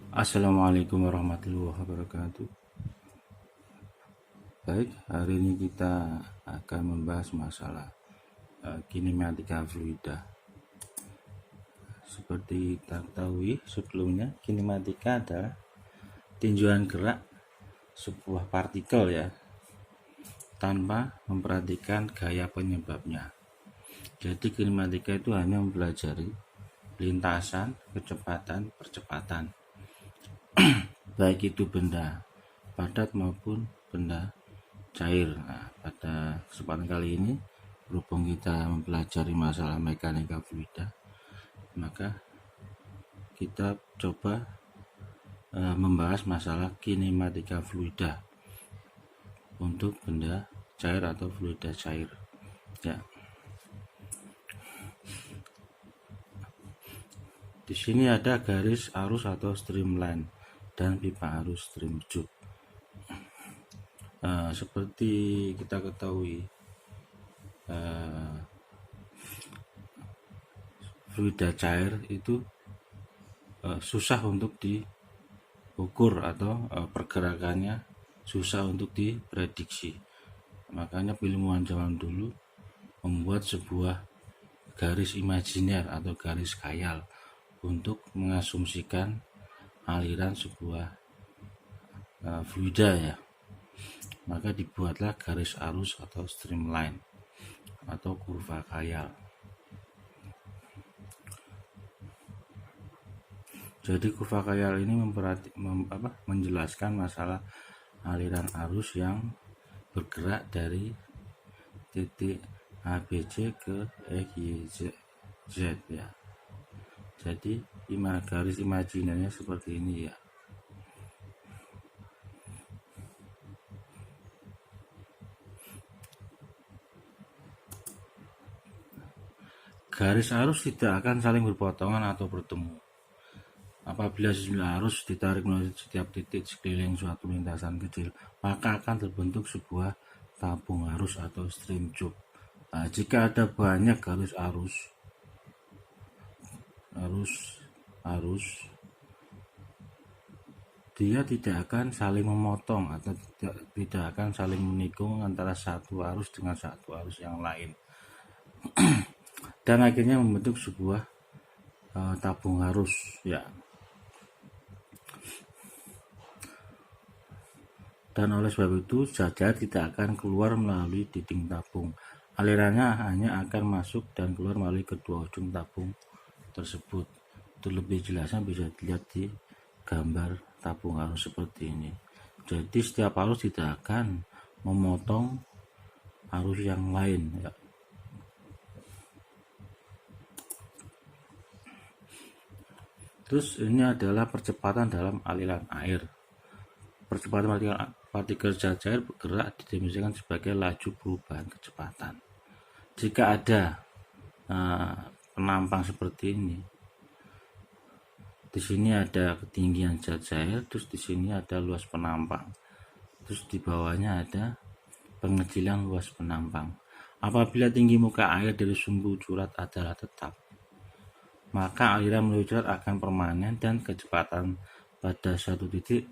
Assalamualaikum warahmatullahi wabarakatuh. Baik, hari ini kita akan membahas masalah kinematika fluida. Seperti kita ketahui sebelumnya, kinematika adalah tinjauan gerak sebuah partikel ya, tanpa memperhatikan gaya penyebabnya. Jadi kinematika itu hanya mempelajari lintasan, kecepatan, percepatan. Baik itu benda padat maupun benda cair. Nah, pada kesempatan kali ini, berhubung kita mempelajari masalah mekanika fluida, maka kita coba membahas masalah kinematika fluida untuk benda cair atau fluida cair. Ya. Di sini ada garis arus atau streamline dan pipa arus stream tube. Seperti kita ketahui, fluida cair itu susah untuk diukur atau pergerakannya susah untuk diprediksi. Makanya ilmuwan zaman dulu membuat sebuah garis imajiner atau garis khayal untuk mengasumsikan aliran sebuah fluida ya. Maka dibuatlah garis arus atau streamline atau kurva khayal. Jadi kurva khayal ini menjelaskan masalah aliran arus yang bergerak dari titik ABC ke XYZ ya. Jadi garis imajinernya seperti ini ya. Garis arus tidak akan saling berpotongan atau bertemu. Apabila sejumlah arus ditarik melalui setiap titik sekeliling suatu lintasan kecil, maka akan terbentuk sebuah tabung arus atau stream tube. Nah, jika ada banyak garis arus, dia tidak akan saling memotong atau tidak akan saling menikung antara satu arus dengan satu arus yang lain. Dan akhirnya membentuk sebuah tabung arus ya. Dan oleh sebab itu zat-zat tidak akan keluar melalui dinding tabung. Alirannya hanya akan masuk dan keluar melalui kedua ujung tabung tersebut. Itu lebih jelasnya bisa dilihat di gambar tabung arus seperti ini. Jadi setiap arus tidak akan memotong arus yang lain ya. Terus ini adalah percepatan dalam aliran air. Percepatan partikel zat cair bergerak didefinisikan sebagai laju perubahan kecepatan. Jika ada penampang seperti ini, di sini ada ketinggian zat cair, terus di sini ada luas penampang, terus di bawahnya ada pengecilan luas penampang. Apabila tinggi muka air dari sumbu curhat adalah tetap, maka aliran menuju curhat akan permanen dan kecepatan pada suatu titik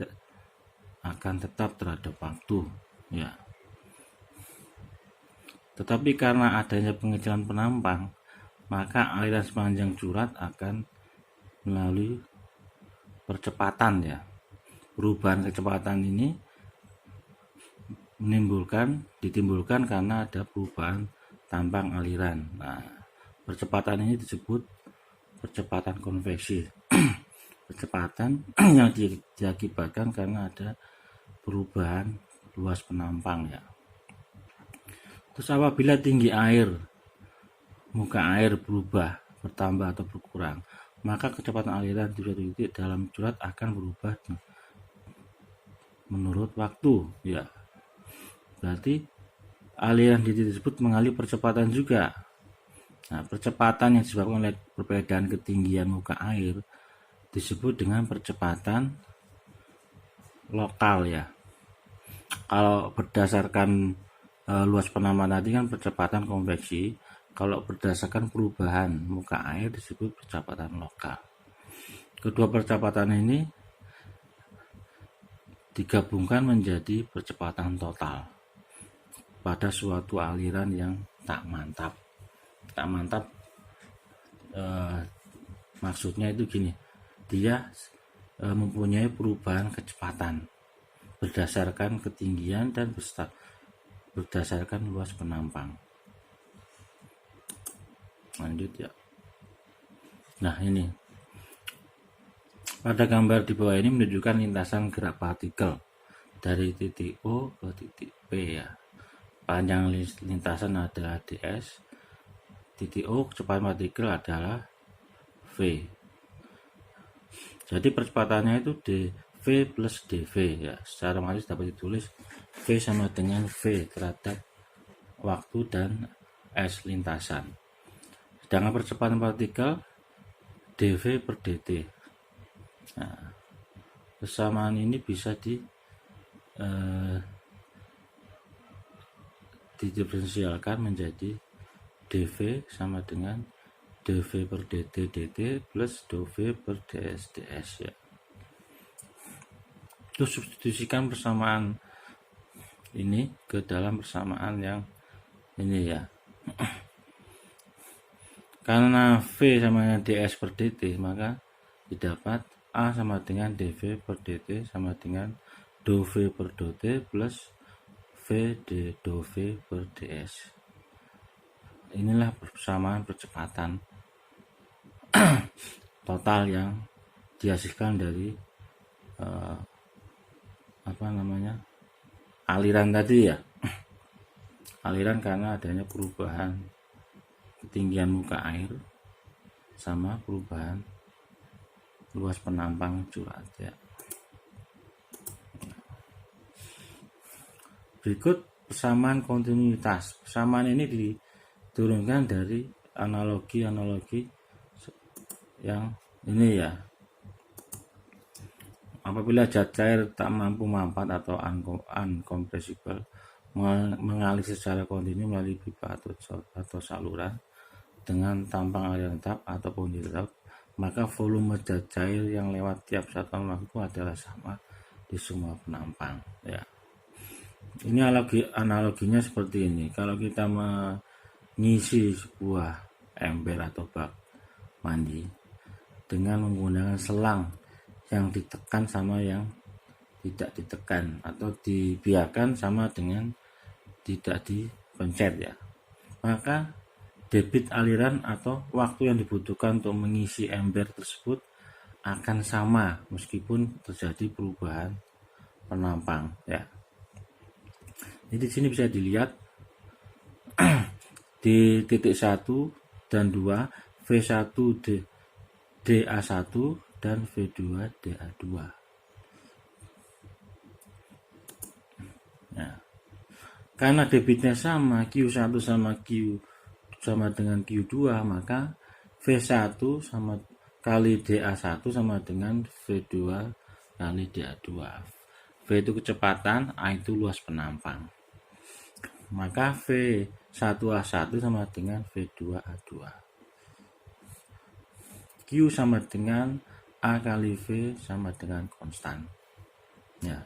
akan tetap terhadap waktu ya. Tetapi karena adanya pengecilan penampang, maka aliran sepanjang curhat akan melalui percepatan ya. Perubahan kecepatan ini ditimbulkan karena ada perubahan tampang aliran. Nah, percepatan ini disebut percepatan konveksi. Percepatan yang diakibatkan karena ada perubahan luas penampang ya. Terus apabila tinggi air, muka air berubah, bertambah atau berkurang, maka kecepatan aliran di suatu titik dalam curhat akan berubah menurut waktu ya. Berarti aliran di titik tersebut mengalami percepatan juga. Nah, percepatan yang disebabkan oleh perbedaan ketinggian muka air disebut dengan percepatan lokal ya. Kalau berdasarkan luas penampang tadi kan percepatan konveksi, kalau berdasarkan perubahan muka air disebut percepatan lokal. Kedua percepatan ini digabungkan menjadi percepatan total pada suatu aliran yang tak mantap. Tak mantap maksudnya itu gini, dia mempunyai perubahan kecepatan berdasarkan ketinggian dan berdasarkan luas penampang. Lanjut ya. Nah ini pada gambar di bawah ini menunjukkan lintasan gerak partikel dari titik O ke titik P ya. Panjang lintasan adalah ds, titik O kecepatan partikel adalah v. Jadi percepatannya itu dv plus dv ya. Secara matematis dapat ditulis v sama dengan v terhadap waktu dan s lintasan. Sedangkan percepatan partikel dv per dt. Nah, persamaan ini bisa didiferensialkan menjadi dv sama dengan dv per dt dt plus dv per ds ds ya. Itu substitusikan persamaan ini ke dalam persamaan yang ini ya. Karena v sama dengan ds per dt, maka didapat a sama dengan dv per dt sama dengan dv per dt plus v dv per ds. Inilah persamaan percepatan total yang dihasilkan dari aliran tadi ya. Aliran karena adanya perubahan ketinggian muka air sama perubahan luas penampang curhat ya. Berikut persamaan kontinuitas. Persamaan ini diturunkan dari analogi yang ini ya. Apabila zat cair tak mampu mampat atau uncompressible mengalir secara kontinu melalui pipa atau saluran dengan tampang aliran tetap ataupun tidak, maka volume zat cair yang lewat tiap satuan waktu adalah sama di semua penampang ya. Ini analoginya seperti ini. Kalau kita mengisi sebuah ember atau bak mandi dengan menggunakan selang yang ditekan sama yang tidak ditekan, atau dibiarkan sama dengan tidak dipencet ya, maka debit aliran atau waktu yang dibutuhkan untuk mengisi ember tersebut akan sama meskipun terjadi perubahan penampang ya. Jadi di sini bisa dilihat di titik 1 dan 2 V1 DA1 dan V2 DA2 ya. Karena debitnya sama, Q1 sama Q sama dengan Q2, maka V1 sama kali DA1 sama dengan V2 kali DA2. V itu kecepatan, A itu luas penampang. Maka V1A1 sama dengan V2A2. Q sama dengan A kali V sama dengan konstan. Ya.